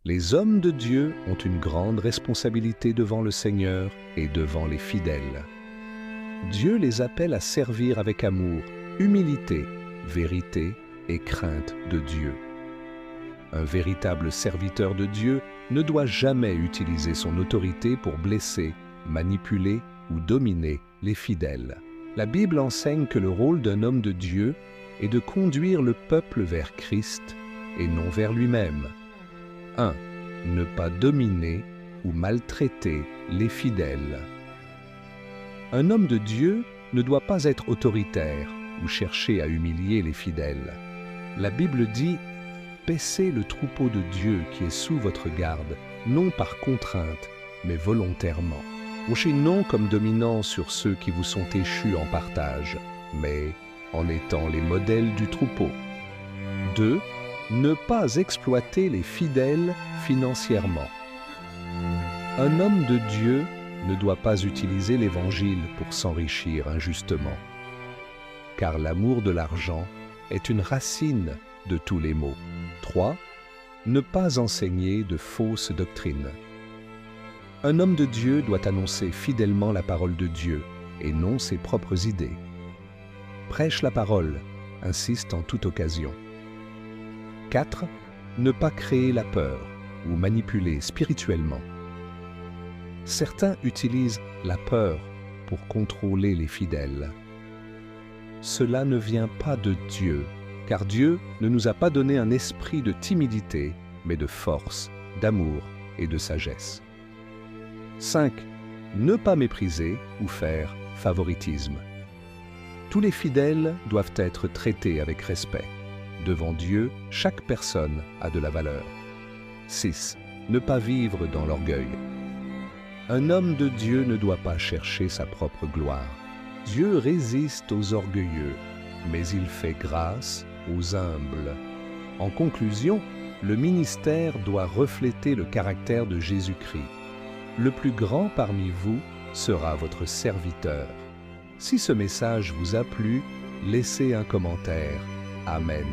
Les hommes de Dieu ont une grande responsabilité devant le Seigneur et devant les fidèles. Dieu les appelle à servir avec amour, humilité, vérité et crainte de Dieu. Un véritable serviteur de Dieu ne doit jamais utiliser son autorité pour blesser, manipuler ou dominer les fidèles. La Bible enseigne que le rôle d'un homme de Dieu est de conduire le peuple vers Christ et non vers lui-même. 1. Ne pas dominer ou maltraiter les fidèles. Un homme de Dieu ne doit pas être autoritaire ou chercher à humilier les fidèles. La Bible dit « Paissez le troupeau de Dieu qui est sous votre garde, non par contrainte, mais volontairement. Marchez non comme dominant sur ceux qui vous sont échus en partage, mais en étant les modèles du troupeau. » 2. Ne pas exploiter les fidèles financièrement. Un homme de Dieu ne doit pas utiliser l'Évangile pour s'enrichir injustement, car l'amour de l'argent est une racine de tous les maux. 3. Ne pas enseigner de fausses doctrines. Un homme de Dieu doit annoncer fidèlement la parole de Dieu et non ses propres idées. Prêche la parole, insiste en toute occasion. 4. Ne pas créer la peur ou manipuler spirituellement. Certains utilisent la peur pour contrôler les fidèles. Cela ne vient pas de Dieu, car Dieu ne nous a pas donné un esprit de timidité, mais de force, d'amour et de sagesse. 5. Ne pas mépriser ou faire favoritisme. Tous les fidèles doivent être traités avec respect. Devant Dieu, chaque personne a de la valeur. 6. Ne pas vivre dans l'orgueil. Un homme de Dieu ne doit pas chercher sa propre gloire. Dieu résiste aux orgueilleux, mais il fait grâce aux humbles. En conclusion, le ministère doit refléter le caractère de Jésus-Christ. Le plus grand parmi vous sera votre serviteur. Si ce message vous a plu, laissez un commentaire. Amen.